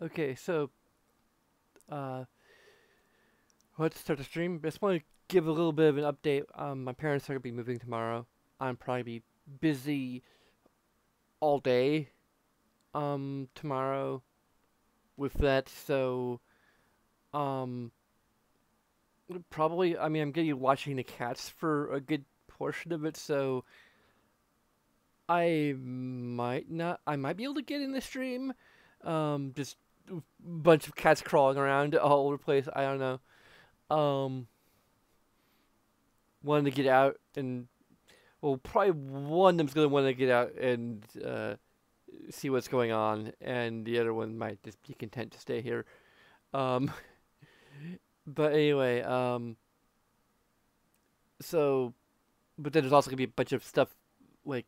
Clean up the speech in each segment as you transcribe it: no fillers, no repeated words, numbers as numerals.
Okay, so uh, let's start the stream. I just want to give a little bit of an update. My parents are gonna be moving tomorrow. I'm probably be busy all day. Tomorrow with that. So um, probably. I mean, I'm gonna be watching the cats for a good portion of it. So I might not. I might be able to get in the stream. Just a bunch of cats crawling around all over the place. I don't know. Um, wanting to get out and well, probably one of them's gonna want to get out and see what's going on, and the other one might just be content to stay here. Um, but anyway, so but then there's also gonna be a bunch of stuff like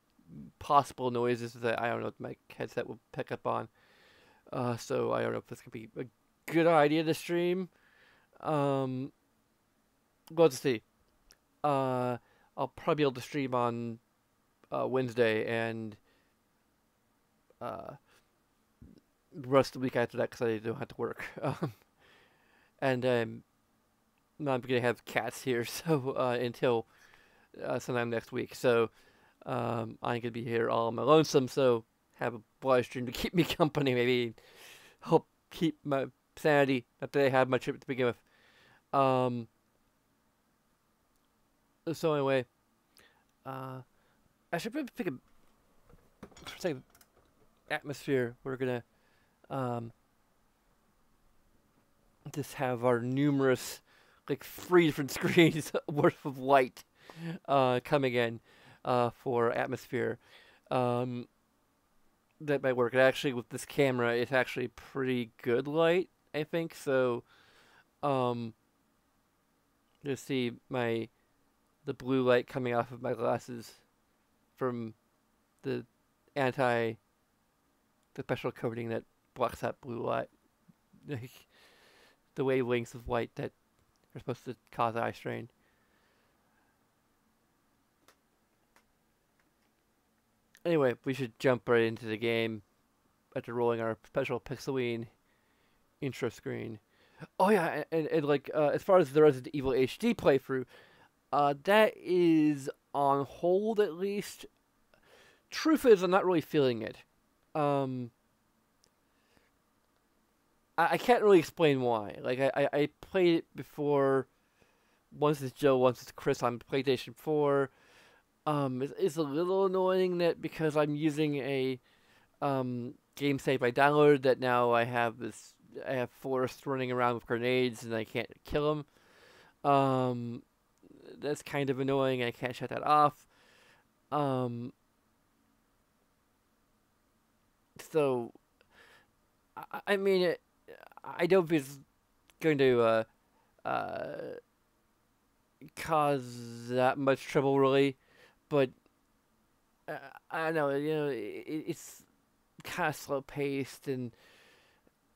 possible noises that I don't know if my headset will pick up on. So I don't know if this could be a good idea to stream. Um, let's see. Uh, I'll probably be able to stream on Wednesday and uh, the rest of the week after that because I don't have to work. And I'm gonna have cats here, so until sometime next week. So I'm gonna be here all on my lonesome. So have a live stream to keep me company. Maybe help keep my sanity. Not that I have much of it to begin with. Um, so anyway, I should pick a say atmosphere. We're gonna um, just have our numerous like 3 different screens worth of light coming in for atmosphere. Um, that might work. Actually, with this camera, it's actually pretty good light, I think. So, um, just see the blue light coming off of my glasses from the anti the special coating that blocks out blue light. Like, the wavelengths of light that are supposed to cause eye strain. Anyway, we should jump right into the game after rolling our special Pixelween intro screen. Oh yeah, and like as far as the Resident Evil HD playthrough, that is on hold at least. Truth is, I'm not really feeling it. Um, I can't really explain why. Like I played it before. Once it's Joe, once it's Chris on PlayStation 4. It's a little annoying that because I'm using a game save I downloaded that now I have Forrest running around with grenades and I can't kill him. That's kind of annoying. I can't shut that off. Um, so I mean, I don't think it's going to uh, cause that much trouble really, but I don't know. It's kind of slow paced, and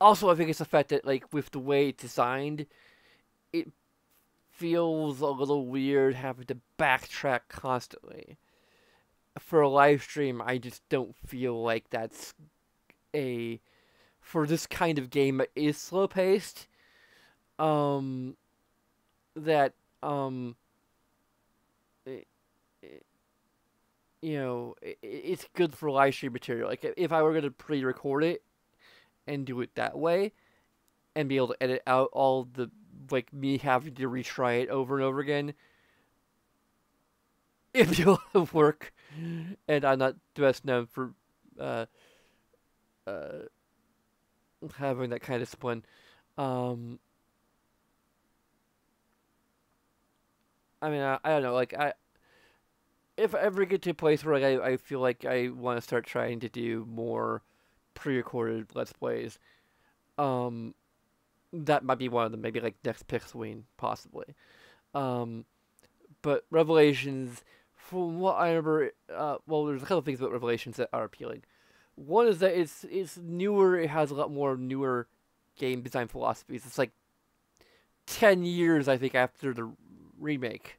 also I think it's the fact that like with the way it's designed, it feels a little weird having to backtrack constantly. For a live stream, I just don't feel like that's a for this kind of game that is slow paced. Um, that i- i- it's good for live stream material. Like if I were gonna pre-record it and do it that way, and be able to edit out all the like me having to retry it over and over again, it'd be a lot of work. And I'm not the best known for uh, uh, having that kind of discipline. Um, I mean, I don't know. Like, if I ever get to a place where like, I feel like I want to start trying to do more pre-recorded Let's Plays, um, that might be one of them. Maybe like next Pixelween, possibly. Um, but Revelations, from what I remember, well, there's a couple of things about Revelations that are appealing. One is that it's newer. It has a lot more newer game design philosophies. It's like 10 years, I think, after the remake.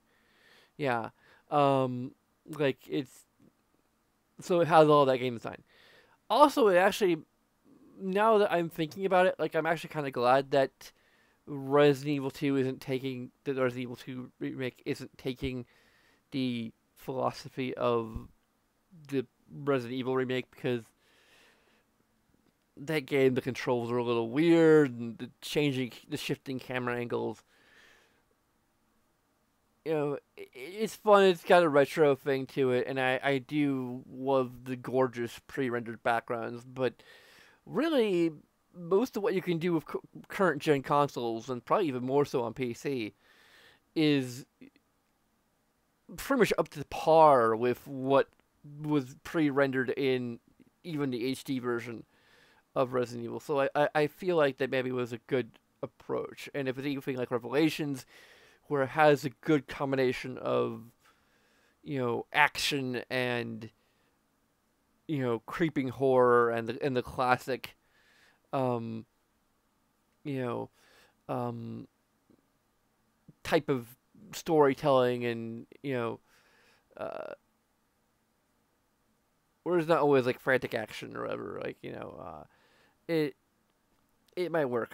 Yeah, like it's so it has all that game design. Also, it actually now that I'm thinking about it, like I'm actually kind of glad that the Resident Evil 2 remake isn't taking the philosophy of the Resident Evil remake, because that game, the controls are a little weird, and the shifting camera angles. It's fun. It's got a retro thing to it, and I do love the gorgeous pre-rendered backgrounds. But really, most of what you can do with current gen consoles, and probably even more so on PC, is pretty much up to par with what was pre-rendered in even the HD version of Resident Evil. So I feel like that maybe was a good approach. And if it's anything like Revelations, where it has a good combination of, action and, creeping horror, and the classic, um, you know, um, type of storytelling, and, uh, where it's not always like frantic action or whatever, like, it it might work.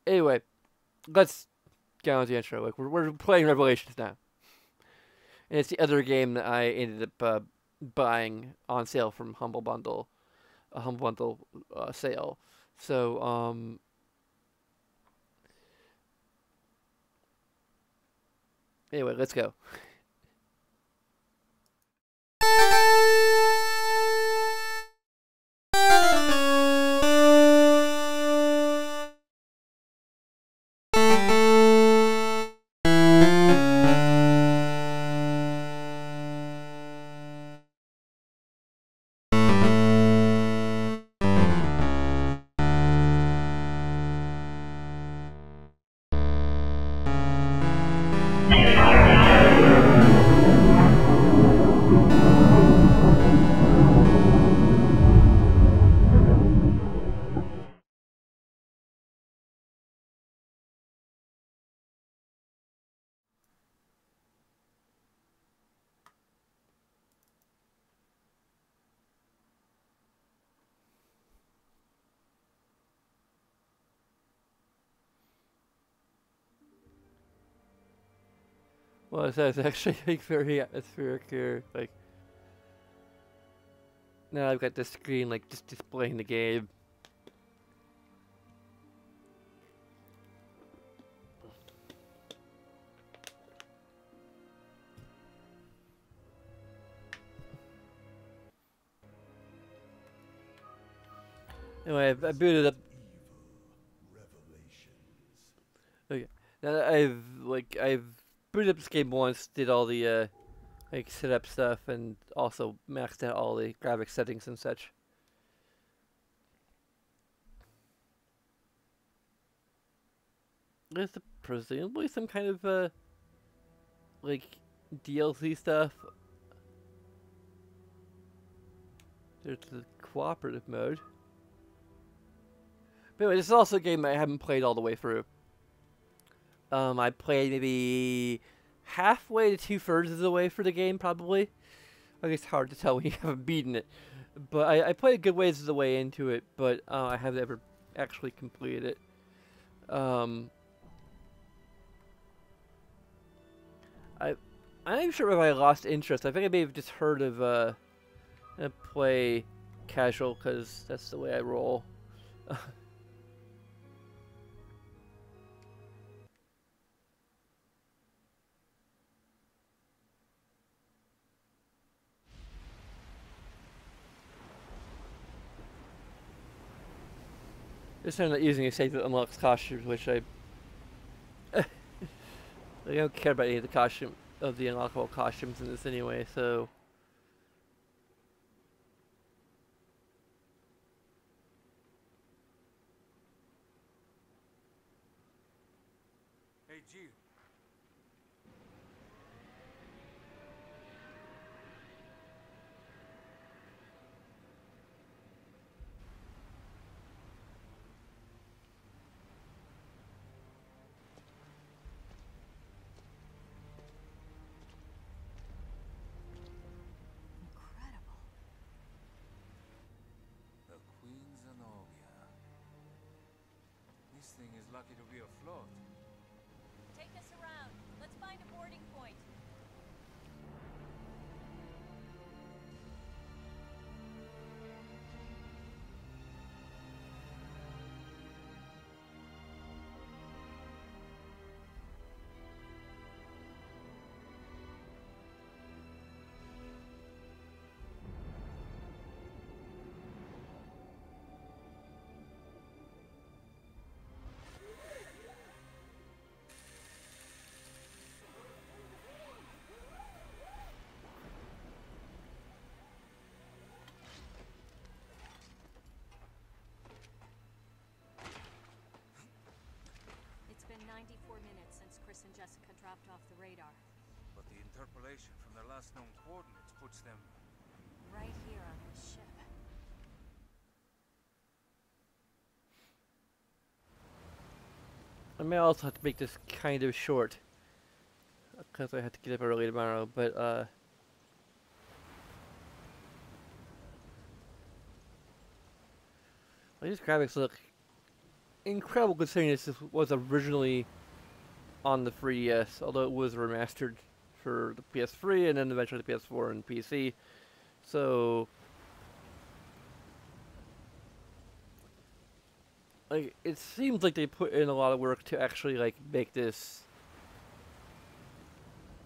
Anyway, let's get on with the intro. Like we're playing Revelations now, and it's the other game that I ended up buying on sale from a Humble Bundle sale. So anyway, let's go. Well, it says actually like very atmospheric here. Like now I've got the screen like just displaying the game. Anyway, I booted up. Okay, now that I've booted up this game once, did all the like setup stuff, and also maxed out all the graphic settings and such. There's presumably some kind of like DLC stuff. There's the cooperative mode. But anyway, this is also a game I haven't played all the way through. I played maybe halfway to 2/3 of the way through the game, probably. I guess it's hard to tell when you haven't beaten it. But I played a good ways of the way into it, but I haven't ever actually completed it. I'm not sure if I lost interest. I think I may have just heard of play casual, because that's the way I roll. This time I'm not using a save that unlocks costumes, which I don't care about any of the unlockable costumes in this anyway, so. Hey, Jill. This thing is lucky to be afloat. Take us around. Let's find a boarding point. It's been 94 minutes since Chris and Jessica dropped off the radar. But the interpolation from their last known coordinates puts them Right here on this ship. I may also have to make this kind of short because I have to get up early tomorrow, but these graphics look incredible considering this was originally on the 3DS, although it was remastered for the PS3 and then eventually the PS4 and PC. So, like, it seems like they put in a lot of work to actually like make this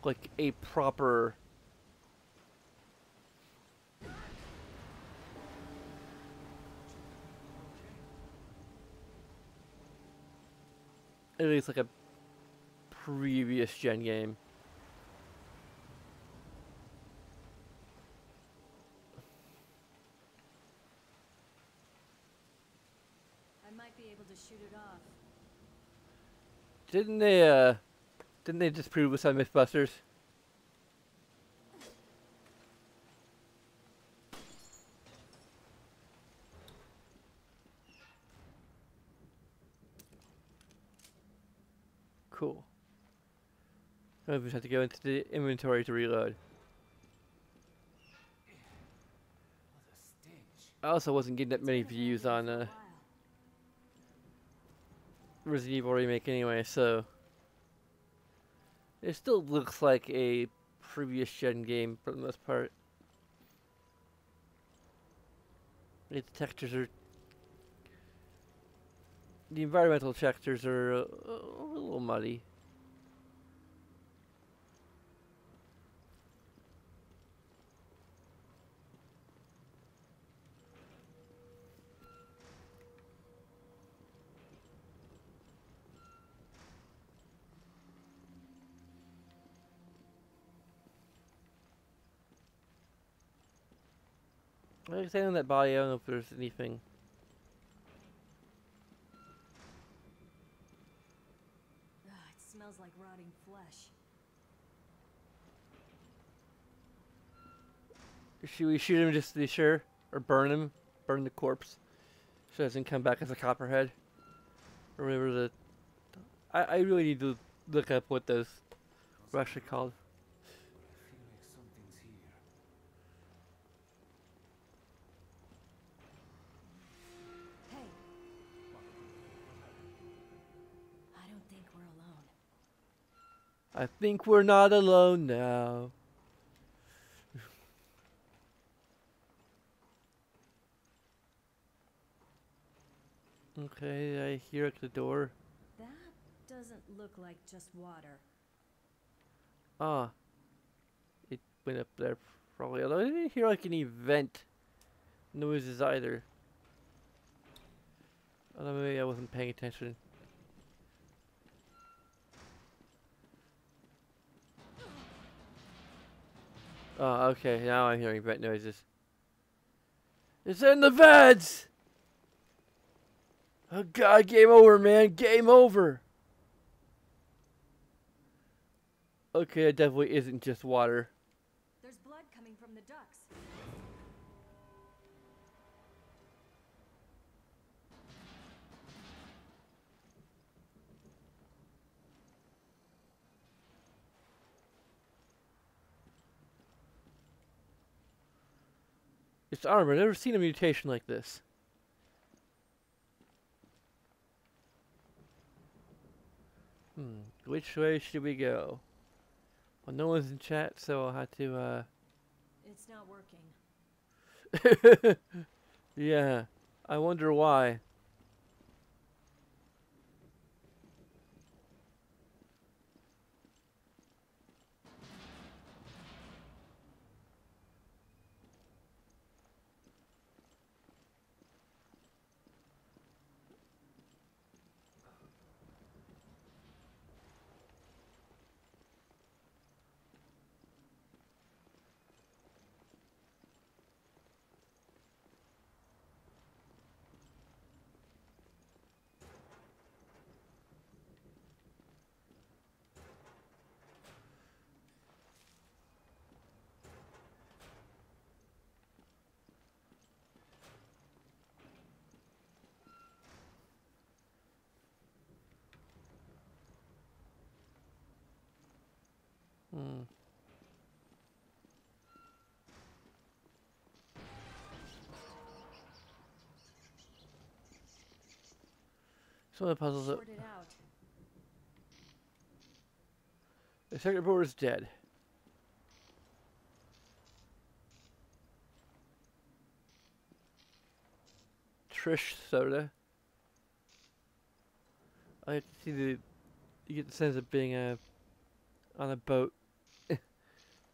like a proper at least like a previous gen game. I might be able to shoot it off. Didn't they disprove with some Mythbusters? Cool. I just have to go into the inventory to reload. what a stench. I also wasn't getting that It's many been views abandoned on for a while. Resident Evil Remake anyway, so it still looks like a previous gen game for the most part. The textures are, the environmental textures are a little muddy. Like I say on that body, I don't know if there's anything. Ugh, it smells like rotting flesh. Should we shoot him just to be sure? Or burn him? Burn the corpse? So it doesn't come back as a copperhead? Or whatever the... I really need to look up what those were actually called. But I feel like something's here. Hey. I don't think we're alone. I think we're not alone now. Okay, I hear at the door. That doesn't look like just water. Ah. It went up there probably. Although I didn't hear like any vent noises either. Although maybe I wasn't paying attention. Oh, okay, now I'm hearing vent noises. It's in the vents! Oh god, game over, man. Game over! Okay, it definitely isn't just water. There's blood coming from the ducts. It's armor. I've never seen a mutation like this. Which way should we go? Well, no one's in chat, so I'll have to, It's not working. yeah. I wonder why. Hmm. Some of the puzzles. Sort it out. The circuit board is dead. Trish soda. I can see the. You get the sense of being on a boat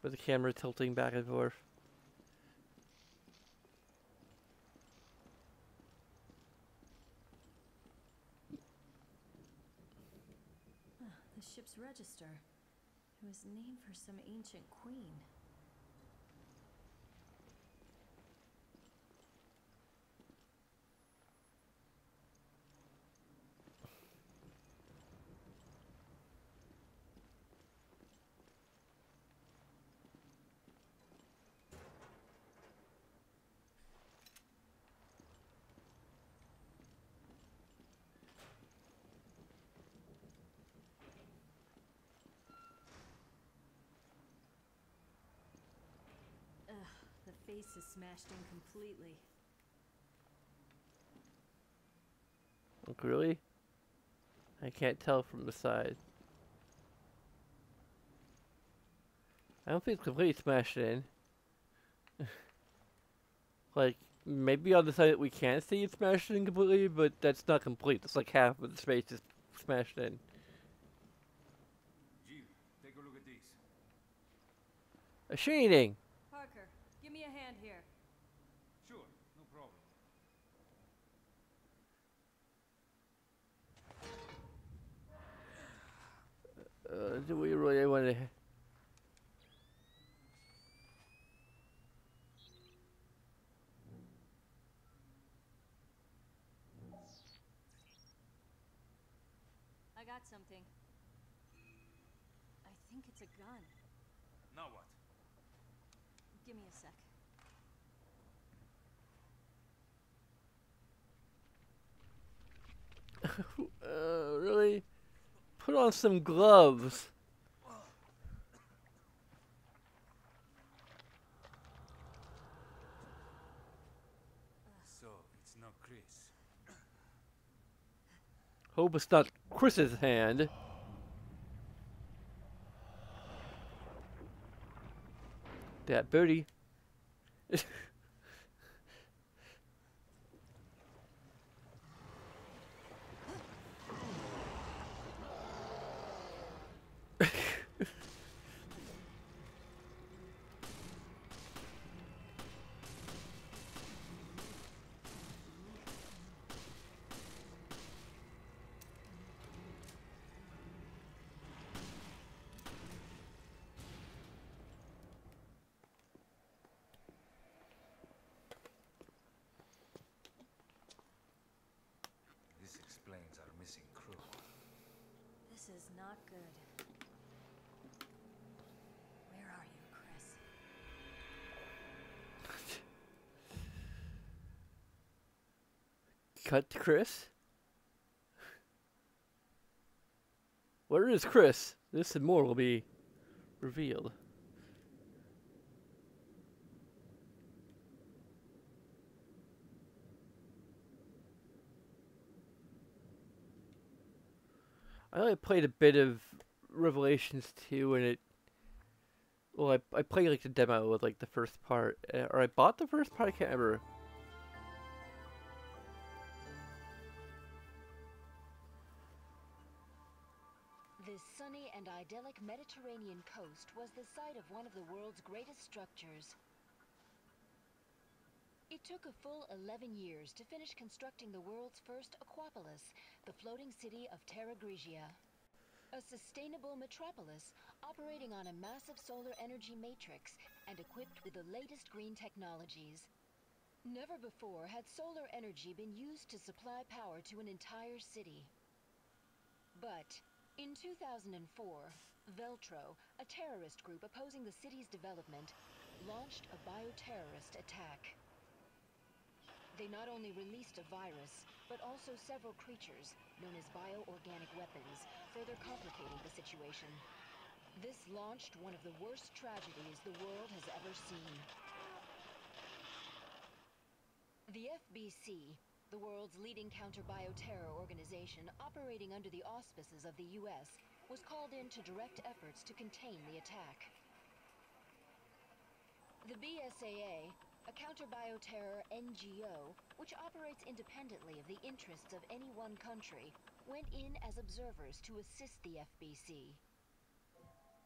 with the camera tilting back and forth. The ship's register. It was named for some ancient queen. Ugh, the face is smashed in completely. Like, really? I can't tell from the side. I don't think it's completely smashed in. Like, maybe on the side that we can't see it's smashed in completely, but that's not complete. It's like half of the space is smashed in. Jill, take a look at this. A sheening! Parker, give me a hand here. Sure, no problem. Do we really want to... I got something. I think it's a gun. Now what? Give me a sec. Really? Put on some gloves. So, it's not Chris. Hope it's not Chris's hand. That booty. This explains our missing crew. This is not good. Where are you, Chris? Cut to Chris. Where is Chris? This and more will be revealed. I only played a bit of Revelations 2, and it. Well, I played like the demo with like the first part, or I bought the first part. I can't remember. This sunny and idyllic Mediterranean coast was the site of one of the world's greatest structures. It took a full 11 years to finish constructing the world's first aquapolis, the floating city of Terra Grigia. A sustainable metropolis operating on a massive solar energy matrix and equipped with the latest green technologies. Never before had solar energy been used to supply power to an entire city. But in 2004, Veltro, a terrorist group opposing the city's development, launched a bioterrorist attack. They not only released a virus, but also several creatures, known as bioorganic weapons, further complicating the situation. This launched one of the worst tragedies the world has ever seen. The FBC, the world's leading counter-bioterror organization operating under the auspices of the US, was called in to direct efforts to contain the attack. The BSAA, a counter-bioterror NGO, which operates independently of the interests of any one country, went in as observers to assist the FBC.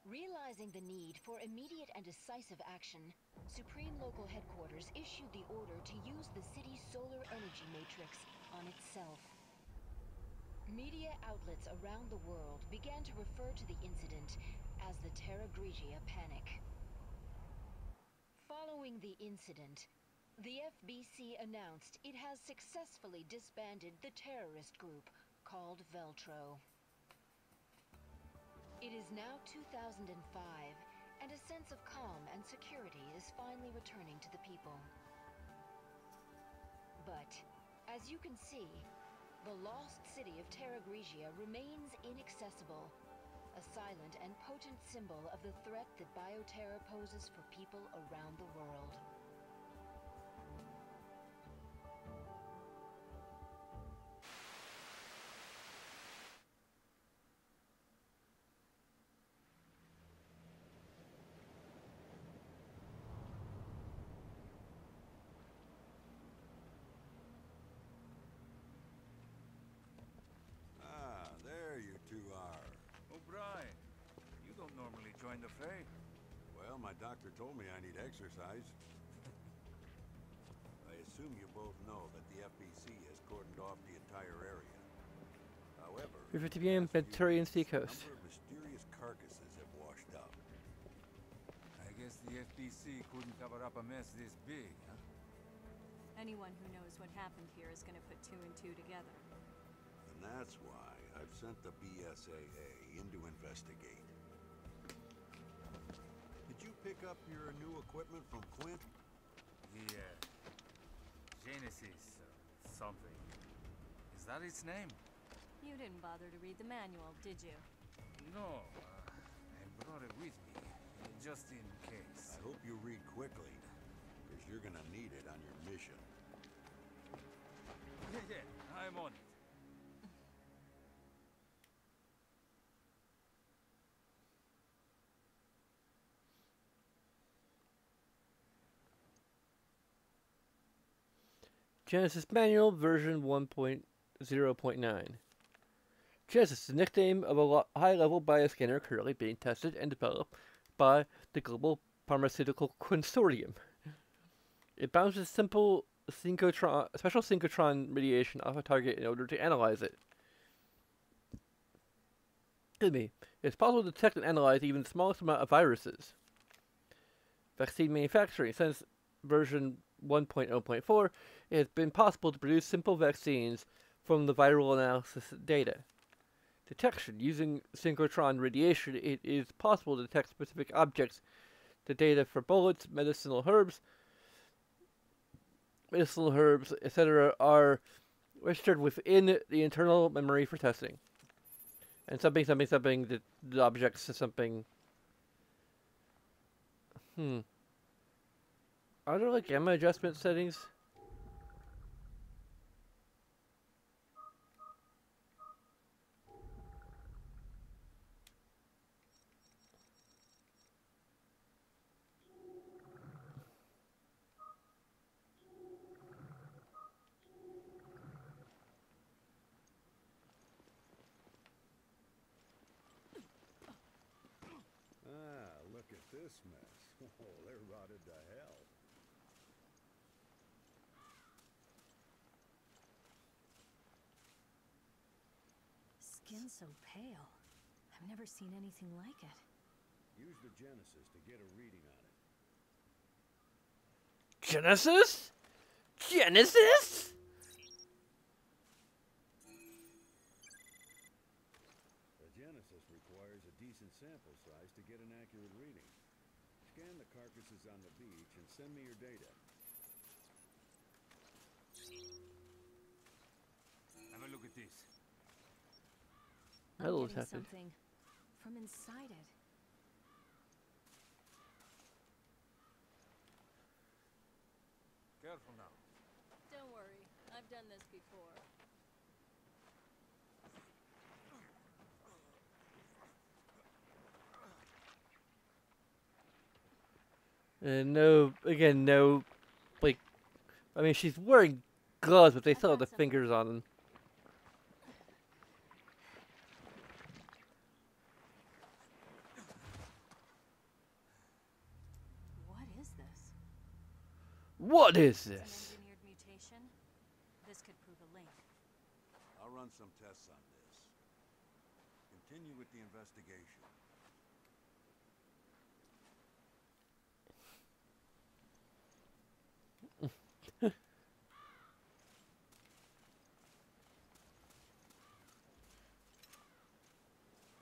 Realizing the need for immediate and decisive action, Supreme Local Headquarters issued the order to use the city's solar energy matrix on itself. Media outlets around the world began to refer to the incident as the Terra Grigia Panic. Following the incident, the FBC announced it has successfully disbanded the terrorist group called Veltro. It is now 2005, and a sense of calm and security is finally returning to the people. But, as you can see, the lost city of Terra Grigia remains inaccessible, a silent and potent symbol of the threat that bioterror poses for people around the world. There you two are. O'Brien, you don't normally join the fray. Well, my doctor told me I need exercise. I assume you both know that the FBC has cordoned off the entire area. However, 3:50 p.m. Mediterranean Sea Coast. a number of mysterious carcasses have washed up. I guess the FBC couldn't cover up a mess this big, huh? Anyone who knows what happened here is going to put two and two together. And that's why I've sent the BSAA in to investigate. Did you pick up your new equipment from Quint? The, Genesis, something. Is that its name? You didn't bother to read the manual, did you? No, I brought it with me, just in case. I hope you read quickly, because you're gonna need it on your mission. Yeah, I'm on it. Genesis Manual version 1.0.9. Genesis is the nickname of a high-level bioscanner currently being tested and developed by the Global Pharmaceutical Consortium. It bounces special synchrotron radiation off a target in order to analyze it. Excuse me. It's possible to detect and analyze even the smallest amount of viruses. Vaccine manufacturing. Since version 1.0.4, it has been possible to produce simple vaccines from the viral analysis data. Detection. Using synchrotron radiation, it is possible to detect specific objects. The data for bullets, medicinal herbs, etc. are registered within the internal memory for testing. And something, the objects is something... Are there like gamma adjustment settings? this mess. Oh, they're rotted to hell. Skin so pale. I've never seen anything like it. Use the Genesis to get a reading on it. Genesis? Genesis? The Genesis requires a decent sample size to get an accurate reading. Scan the carcasses on the beach and send me your data. Have a look at this. Hello, I'm getting Detective. something from inside it. Careful now. Don't worry, I've done this before. And no, again, no, like, I mean, she's wearing gloves, but they I've still have got the something. fingers on them. What is this? What is It's an this? engineered mutation. This could prove a link. I'll run some tests on this. Continue with the investigation.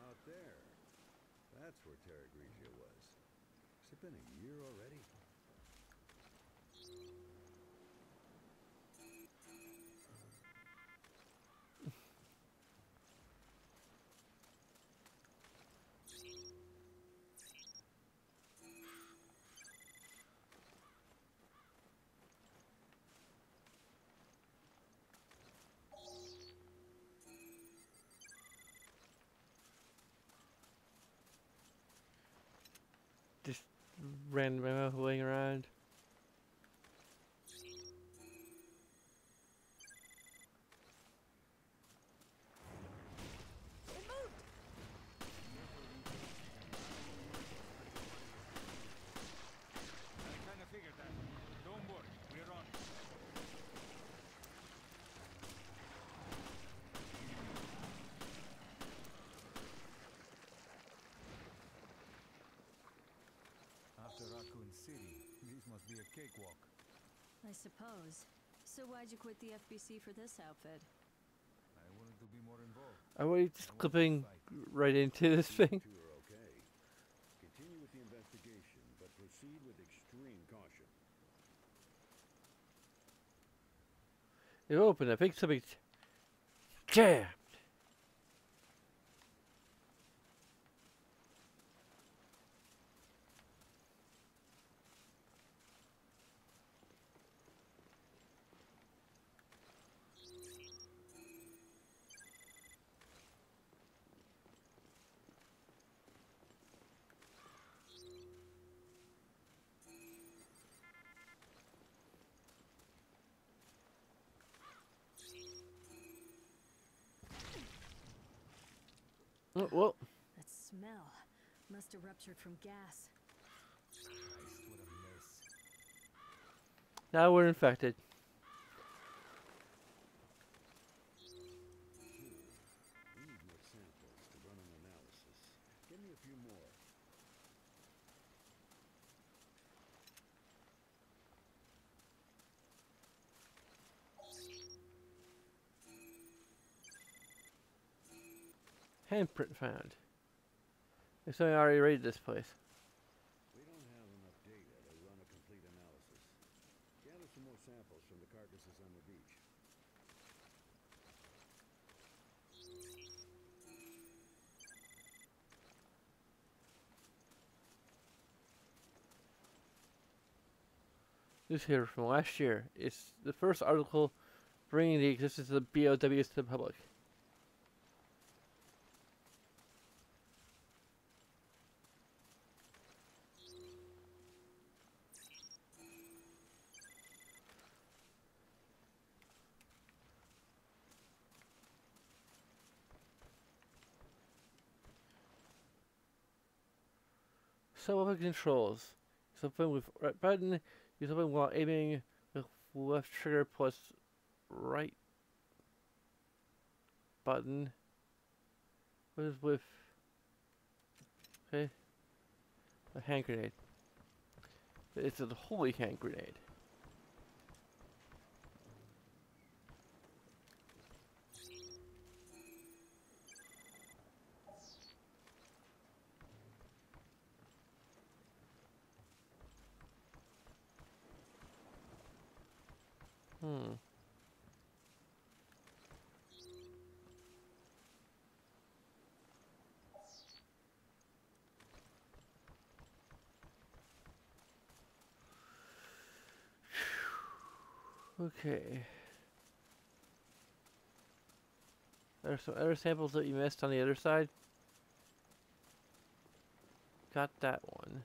Out there. That's where Terra Grigia was. Has it been a year already? Just random ammo laying around. I kinda figured that. Don't worry, we're on it. After Raccoon City, this must be a cakewalk. I suppose. So why'd you quit the FBC for this outfit? I wanted to be more involved. Are we just I want to clipping fight. right into this You thing? two are okay. Continue with the investigation, but proceed with extreme caution. It opened. I think something's jammed. Oh, well, That smell must have ruptured from gas. Christ, what a mess. now we're infected. We need more samples to run an analysis. Give me a few more. Handprint found. There's something already raided this place. We don't have enough data to run a complete analysis. Gather some more samples from the carcasses on the beach. This here from last year. It's the first article bringing the existence of the BOWs to the public. Some weapon controls. Use weapon with right button. Use weapon while aiming with left trigger plus right button. What is with? Okay. A hand grenade. It's a holy hand grenade. Hmm. Okay. There's some other samples that you missed on the other side. Got that one.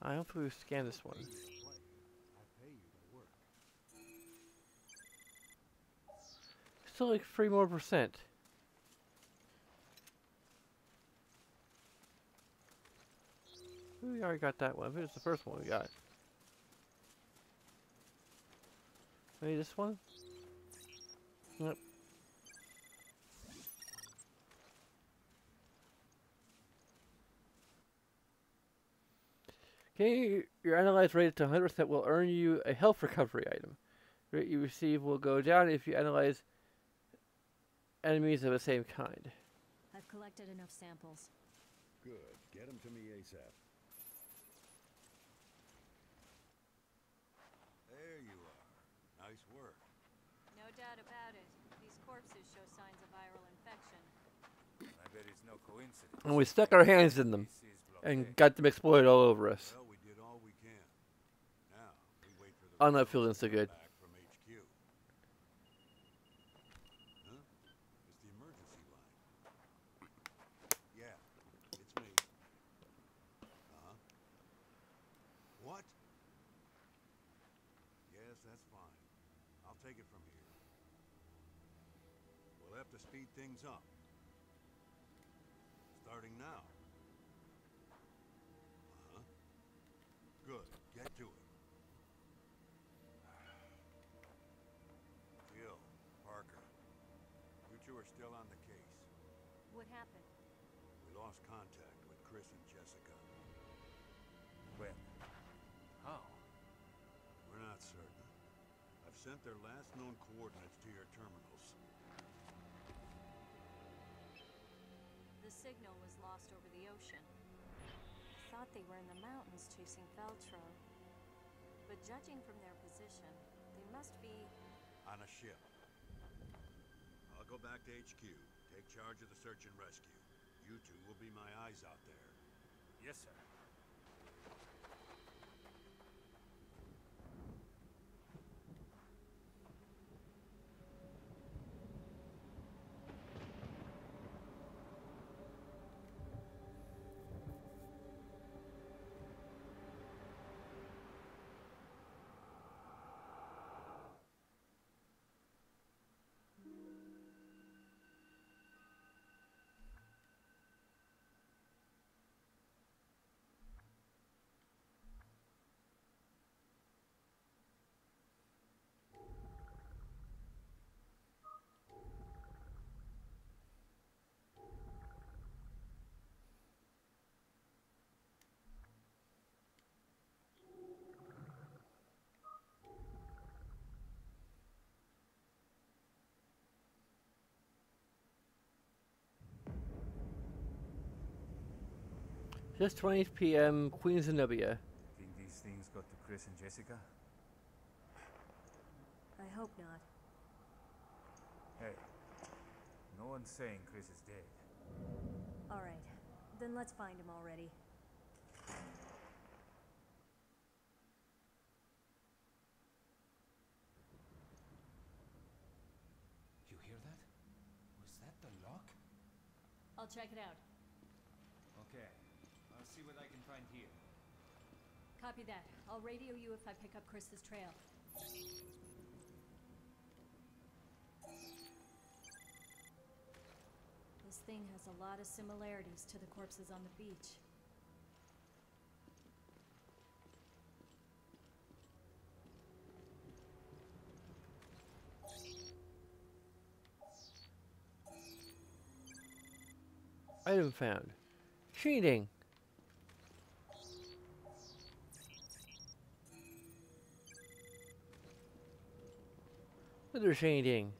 I hope we scan this one. I pay you to work. Still like 3% more. We already got that one. I think it's the first one we got. Maybe this one? Yep. Okay, your analyze rate to 100% will earn you a health recovery item. The rate you receive will go down if you analyze enemies of the same kind. I've collected enough samples. Good. Get them to me ASAP. There you are. Nice work. No doubt about it. These corpses show signs of viral infection. I bet it's no coincidence. And we stuck our hands in them This is and blockade. got them exploded all over us. Well, we did all we can. Now, we wait for the I'm not results feeling to so come good. back from HQ. Huh? It's the emergency line. Yeah, it's me. Uh-huh. What? Yes, that's fine. I'll take it from here. We'll have to speed things up. Starting now. Uh-huh. Good. Get to it. Jill, Parker, you two are still on the case. What happened? We lost contact with Chris and Jessica. When? How? We're not certain. I've sent their last known coordinates to your terminals. The signal was lost over the ocean. I thought they were in the mountains chasing Feltro. But judging from their position, they must be... On a ship. I'll go back to HQ. Take charge of the search and rescue. You two will be my eyes out there. Yes, sir. Just 20 p.m. Queen Zenobia. Think these things got to Chris and Jessica? I hope not. Hey, no one's saying Chris is dead. All right, then let's find him already. You hear that? Was that the lock? I'll check it out. Okay. I'll see what I can find here. Copy that. I'll radio you if I pick up Chris's trail. This thing has a lot of similarities to the corpses on the beach. Item found. Cheating. Other shading.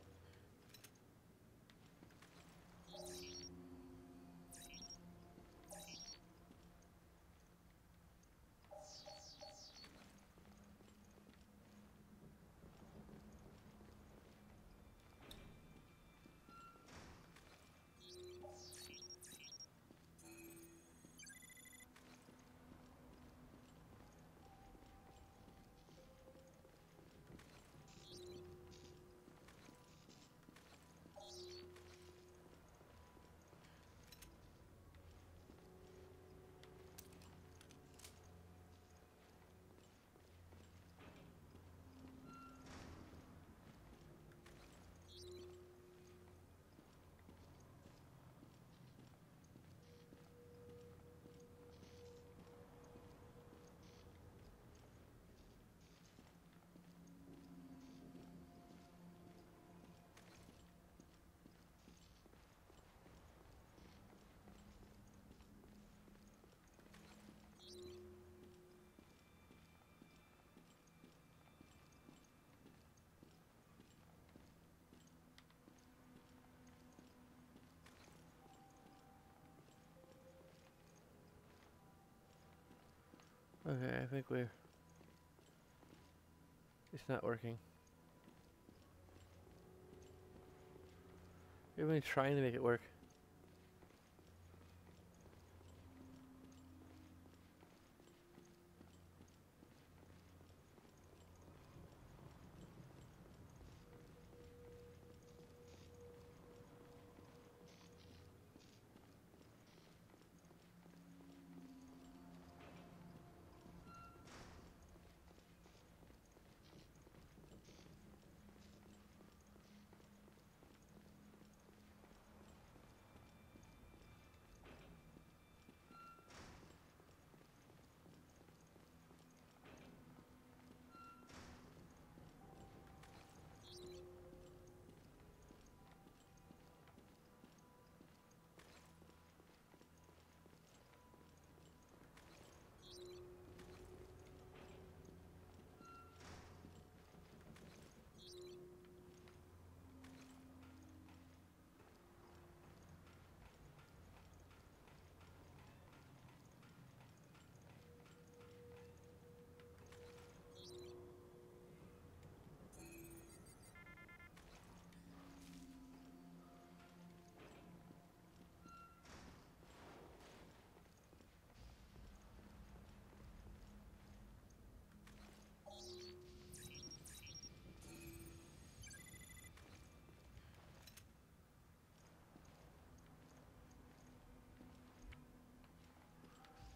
Okay, I think we're... It's not working. We're really trying to make it work.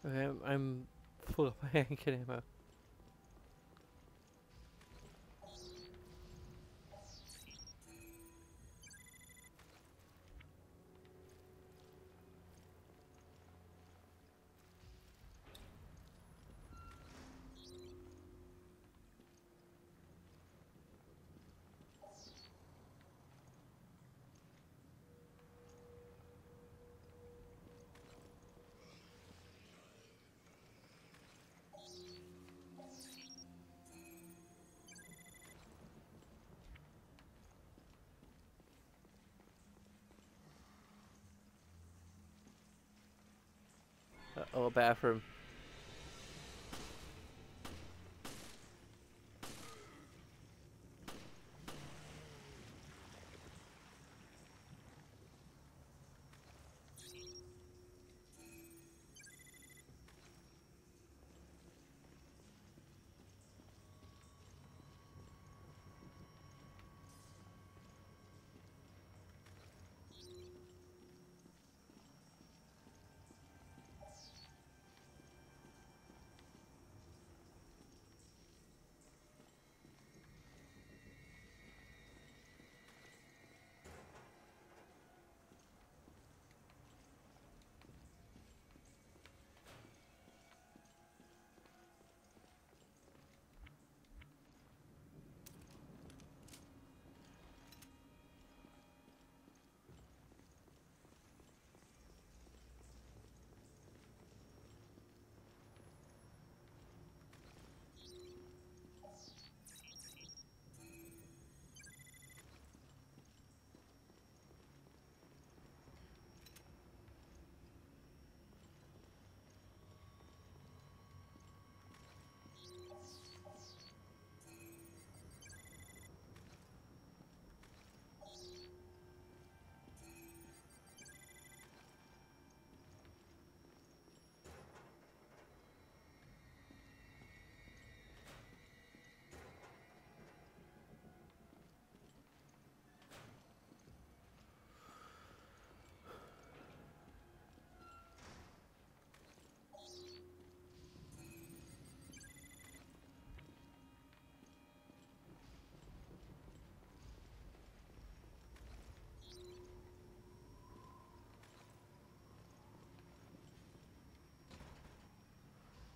Okay, I'm full of hank ammo. Oh, a bathroom.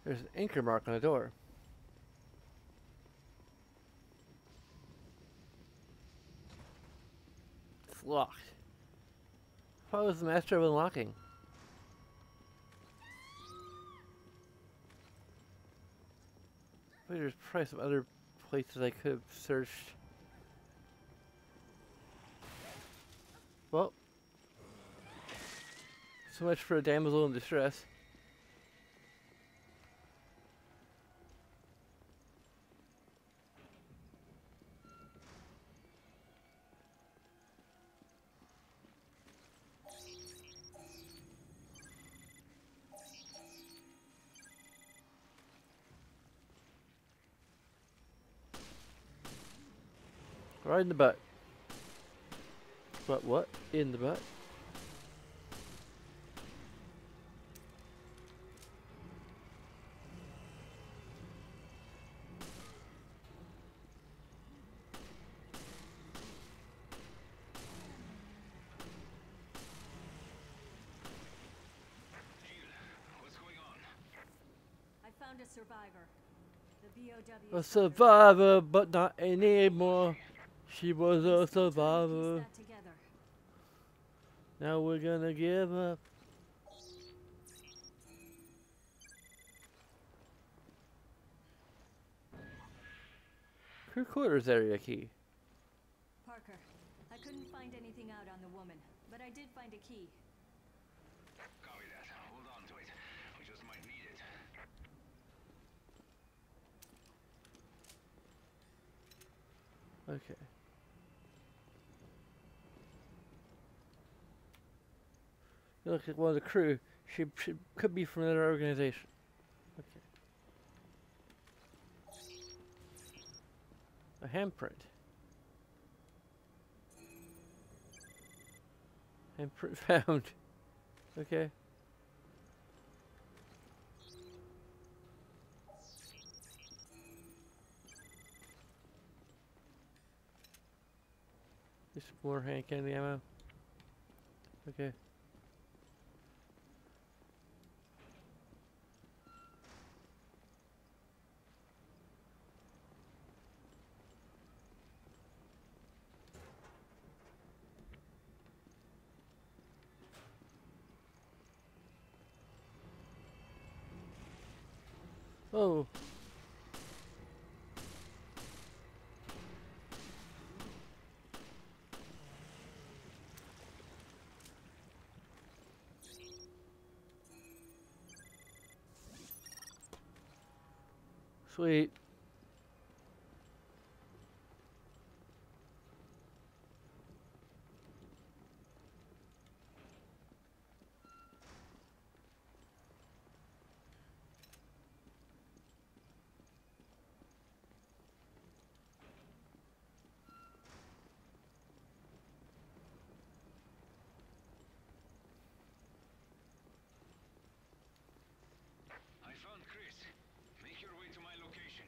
There's an anchor mark on the door. It's locked. What was the master of unlocking? Wait, there's probably some other places I could have searched. Well, so much for a damsel in distress. Right in the butt. But what? In the butt? What's going on? I found a survivor. The BOW. A survivor, but not anymore. She was a survivor. Piece that together. Now we're gonna give up. Crew quarters area key. Parker, I couldn't find anything out on the woman, but I did find a key. Copy that. Hold on to it. We just might need it. Okay. You look like one of the crew. She could be from another organization. Okay. A handprint. Handprint found. Okay. Just more hand candy ammo. Okay. Oh. Sweet. I found Chris. Make your way to my location.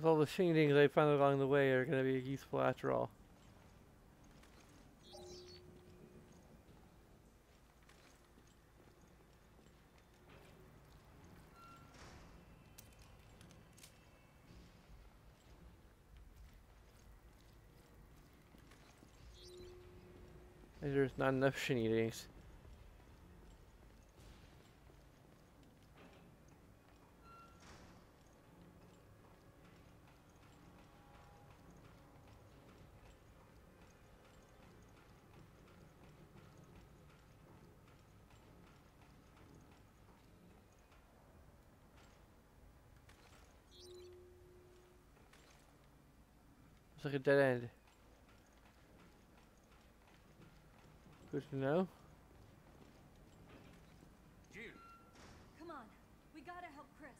'Cause all the shiny things I found along the way are gonna be useful after all. And there's not enough shiny things. It's like a dead end. Good to know. Jill, Come on, we gotta help Chris.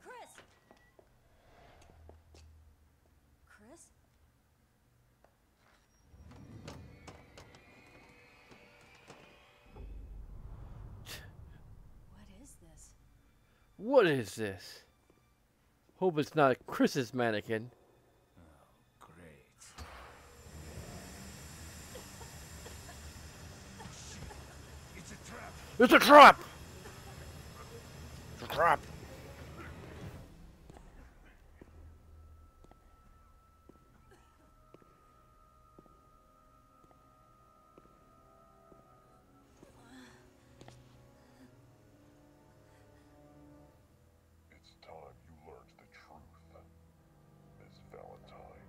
Chris! Chris? What is this? What is this? Hope it's not Chris's mannequin. great. It's a trap. It's a trap! It's a trap! It's time you learned the truth, Miss Valentine.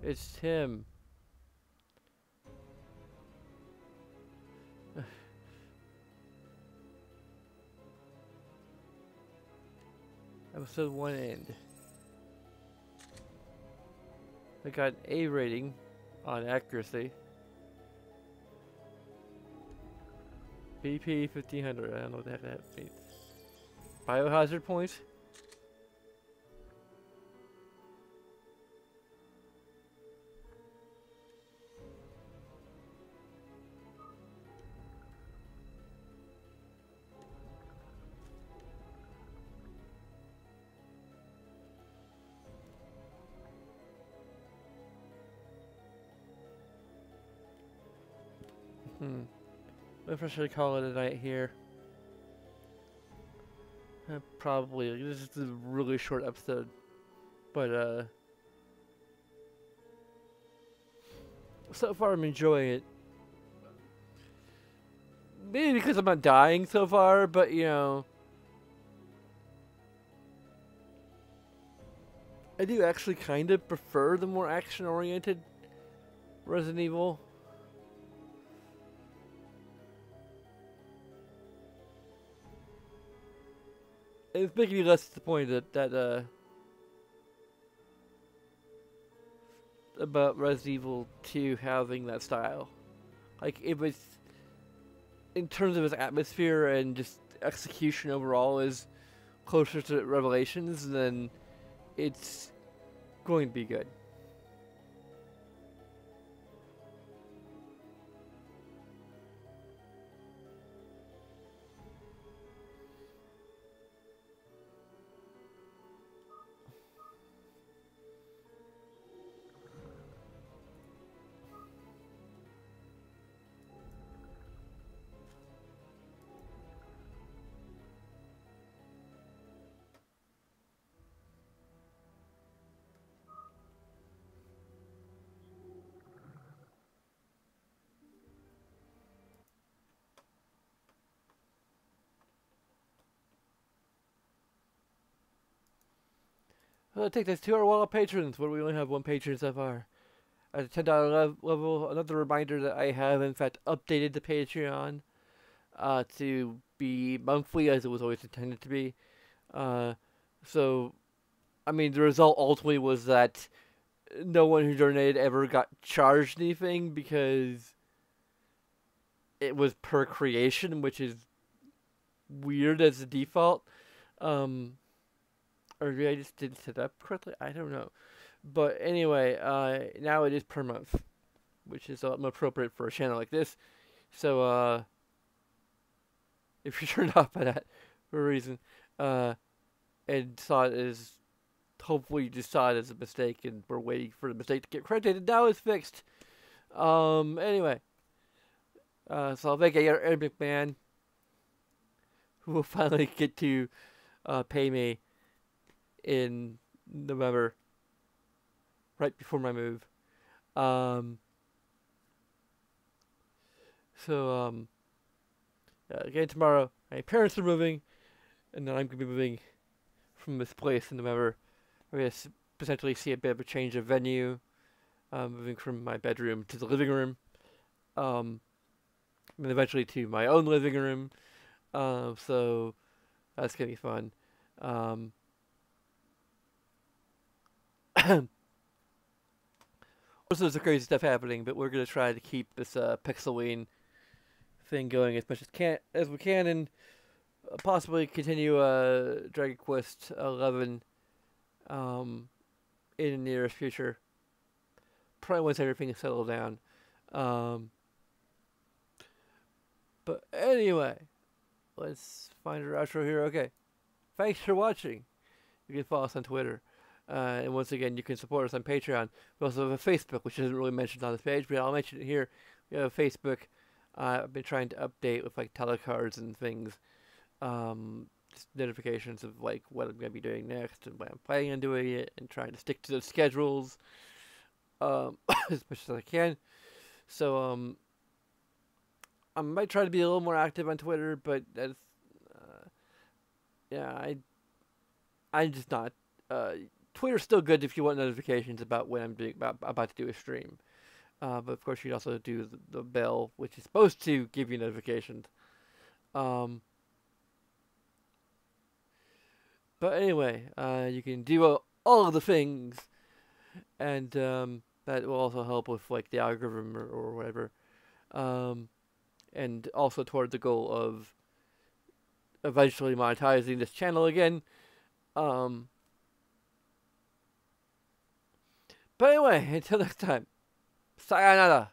It's Tim. Episode 1 end. I got an A rating on accuracy. BP 1500. I don't know what the heck that means. Biohazard points? If I should call it a night here. Probably. This is a really short episode. But, so far I'm enjoying it. Maybe because I'm not dying so far, but, you know. I do actually kind of prefer the more action-oriented Resident Evil. It's making me less disappointed that about Resident Evil 2 having that style. Like, it was, in terms of its atmosphere and just execution overall, is closer to Revelations, then it's going to be good. Well, take this to our wall of patrons, where we only have one patron so far. At the $10 level, another reminder that I have, in fact, updated the Patreon to be monthly, as it was always intended to be. So, I mean, the result ultimately was that no one who donated ever got charged anything, because it was per creation, which is weird as a default. Or maybe I just didn't set it up correctly. I don't know. But anyway, now it is per month, which is a lot more appropriate for a channel like this. So, if you're turned off by that for a reason, and saw it as, hopefully you just saw it as a mistake and we're waiting for the mistake to get corrected, and now it's fixed. Anyway, so I'll thank Aaron McMahon, who will finally get to pay me in November, right before my move. Again tomorrow, my parents are moving, and then I'm gonna be moving from this place in November. We're gonna potentially see a bit of a change of venue, moving from my bedroom to the living room, and eventually to my own living room. So that's gonna be fun. Also, there's some crazy stuff happening, but we're gonna try to keep this Pixelween thing going as much as we can, and possibly continue Dragon Quest 11 in the nearest future. Probably once everything is settled down. But anyway, let's find our outro here. Okay, thanks for watching. You can follow us on Twitter. And once again, you can support us on Patreon. We also have a Facebook, which isn't really mentioned on this page, but I'll mention it here. We have a Facebook. I've been trying to update with like telecards and things, just notifications of like what I'm gonna be doing next and when I'm planning on doing it, and trying to stick to the schedules as much as I can. So I might try to be a little more active on Twitter, but that's I'm just not. Twitter's still good if you want notifications about when I'm about to do a stream. But of course, you'd also do the bell, which is supposed to give you notifications. But anyway, you can do all of the things, and that will also help with like the algorithm or whatever. And also toward the goal of eventually monetizing this channel again. But anyway, until next time, sayonara.